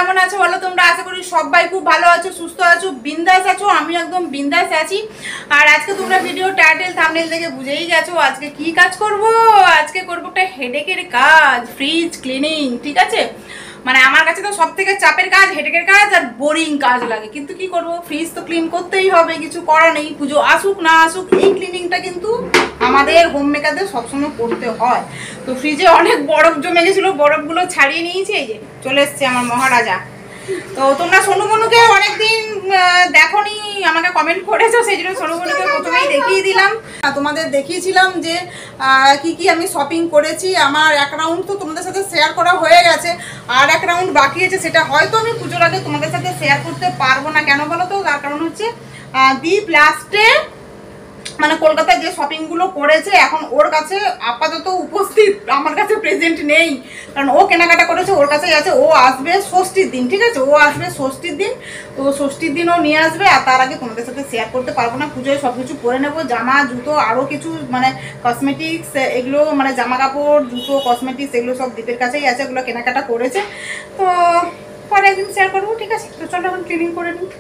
কেমন আছো বলো তোমরা? আশা করি সবাই খুব ভালো আছো, সুস্থ আছো, বিন্দাস আছো। আমি একদম বিন্দাস আছি। আর আজকে তোমরা ভিডিও টাইটেল থাম্বনেল দেখে বুঝেই গেছো আজকে কি কাজ করব। আজকে করবো একটা হেডেকের কাজ, ফ্রিজ ক্লিনিং। ঠিক আছে, মানে আমার কাছে তো সব থেকে চাপের কাজ হেডেকের কাজ আর বোরিং কাজ লাগে, কিন্তু কি করব, ফ্রিজ তো ক্লিন করতেই হবে, কিছু করা নেই। পুজো আসুক না আসুক এই ক্লিনিংটা কিন্তু আমাদের হোম মেকারদের সবসময় করতে হয়। তো ফ্রিজে অনেক বরফ জমে গেছিলো, বরফগুলো ছাড়িয়ে নিয়েছি। এই যে চলে এসছে আমার মহারাজা। তো তোমরা সোনু মনুকে অনেকদিন দেখোনি, আমাকে কমেন্ট করেছো, সেই জন্য সোনু মনুকে প্রথমেই দেখিয়ে দিলাম। তোমাদের দেখিয়েছিলাম যে কি কি আমি শপিং করেছি। আমার এক রাউন্ড তো তোমাদের সাথে শেয়ার করা হয়ে গেছে, আর এক রাউন্ড বাকি আছে, সেটা হয়তো আমি পুজোর আগে তোমাদের সাথে শেয়ার করতে পারবো না। কেন বলো তো? তার কারণ হচ্ছে দীপ লাস্টে মানে কলকাতায় যে শপিংগুলো করেছে, এখন ওর কাছে আপাতত উপস্থিত, আমার কাছে প্রেজেন্ট নেই, কারণ ও কেনাকাটা করেছে, ওর কাছেই আছে। ও আসবে ষষ্ঠীর দিন, ঠিক আছে, ও আসবে ষষ্ঠীর দিন। তো ষষ্ঠীর দিন ও নিয়ে আসবে, আর তার আগে তোমাদের সাথে শেয়ার করতে পারবো না। পুজোয় সব কিছু পরে নেবো, জামা জুতো আরও কিছু মানে কসমেটিক্স, এগুলো মানে জামা কাপড় জুতো কসমেটিক্স এগুলো সব দীপের কাছেই আছে, ওগুলো কেনাকাটা করেছে। তো পরে একদিন শেয়ার করবো, ঠিক আছে। তো চলো এখন ক্লিনিং করে নিই।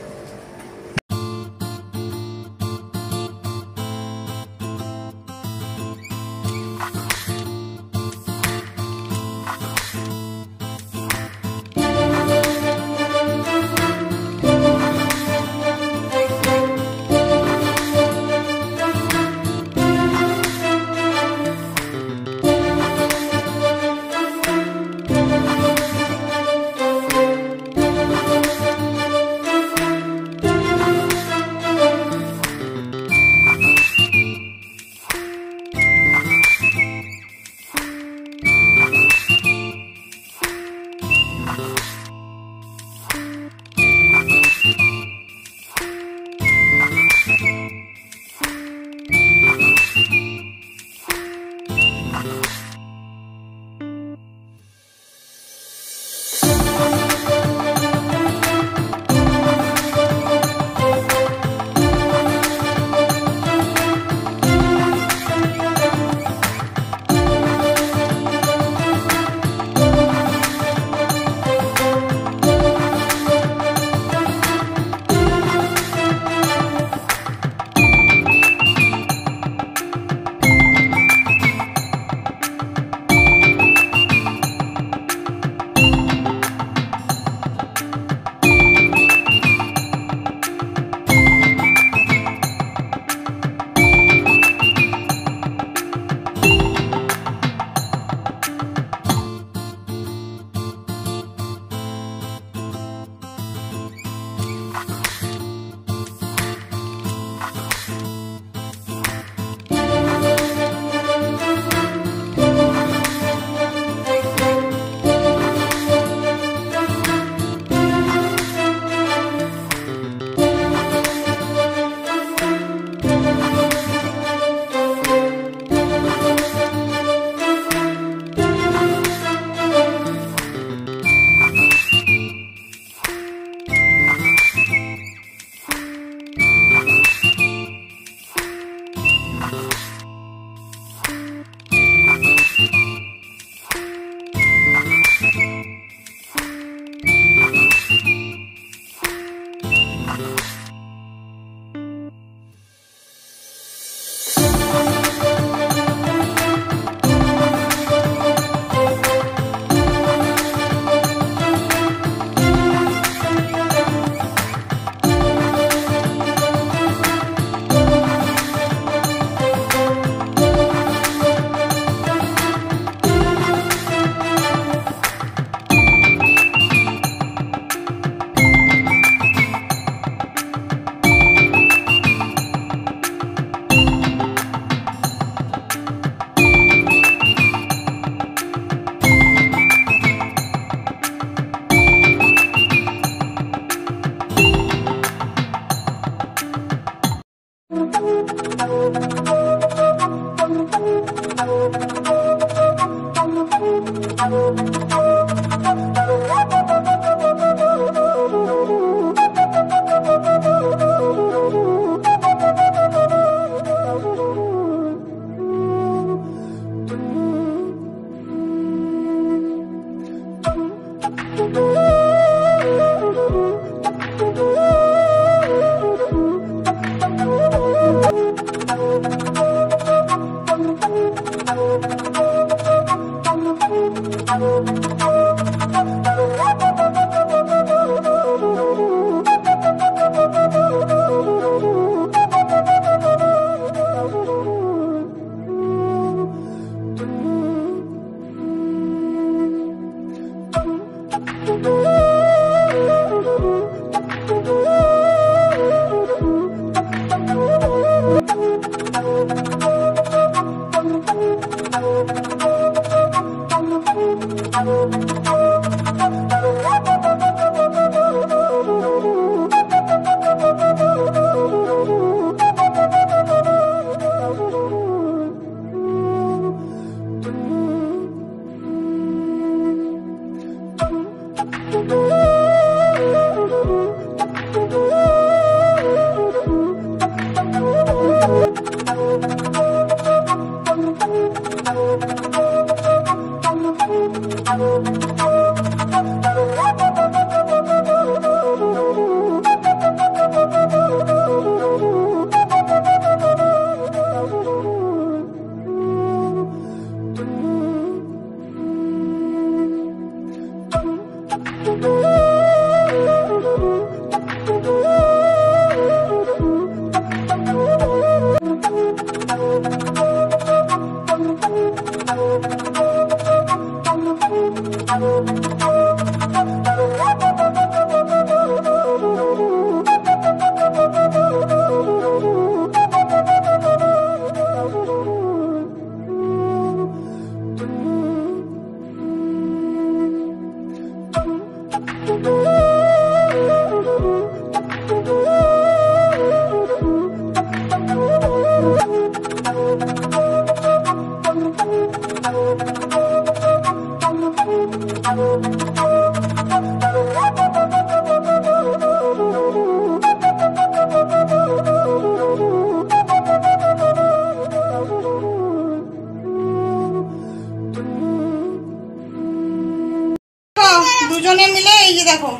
দুজনে মিলে এই যে দেখো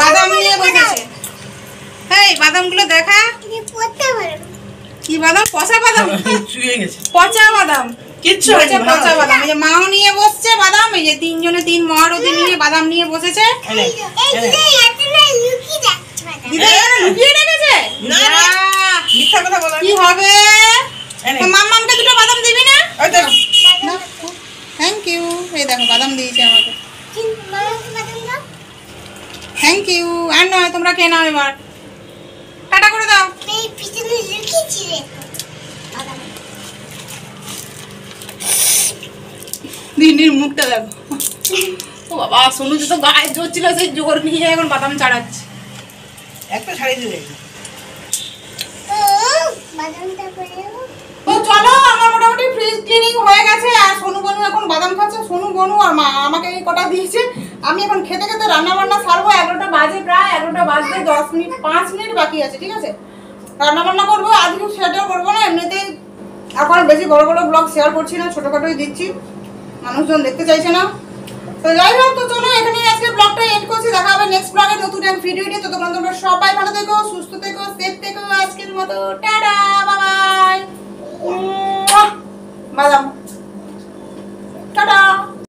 বাদাম নিয়ে বসেছে। এই বাদামগুলো দেখা কি বাদাম, পচা বাদাম, পচা বাদাম, কিচ্ছু হয়েছে পচা বাদাম। এই যে মাও নিয়ে বসছে বাদাম, এই যে তিনজনে তিন মহারথী নিয়ে বাদাম নিয়ে বসেছে। লুকিয়ে রেখেছে কি হবে? মাম্মামকে দুটো বাদাম দিবি না? Thank you. এই দেখো বাদাম দিয়েছে আমাকে, থ্যাংক ইউ। আর নয় তোমরা কে নাও, এবার টাটা করে দাও। দিদির মুখটা দেখো। ও বাবা, সোনু তো গায়ে জোর ছিল, সেই জোর নিয়ে এখন বাদাম ছাড়াচ্ছে। একটা ছাড়িয়ে দিলে তো চলো, আমার মোটামুটি ফ্রিজ ক্লিনিং হয়ে গেছে। আর সোনু বনু এখন বাদাম খাচ্ছে। সোনু বনু আর মা আমাকে এই কটা দিয়েছে। আমি এখন খেতে খেতে রান্না বান্না সারবো। 11টা বাজে, প্রায় 11টা বাজতে 10 মিনিট 5 মিনিট বাকি আছে, ঠিক আছে? রান্না বান্না করবো, আজকে সেটাও করবো না। এমনিতেই এখন বেশি বড় বড় ব্লগ শেয়ার করছি না, ছোটোখাটোই দিচ্ছি, মানুষজন দেখতে চাইছে না। তো যাই হোক, তো চলো এখানে আজকে ব্লগটা এন্ড করছি। দেখা হবে নেক্সট ব্লগে নতুন এক ভিডিও নিয়ে। ততক্ষণ তোমরা সবাই ভালো থেকো, সুস্থ থেকো, সেফ থেকো। আজকের মতো টাটা।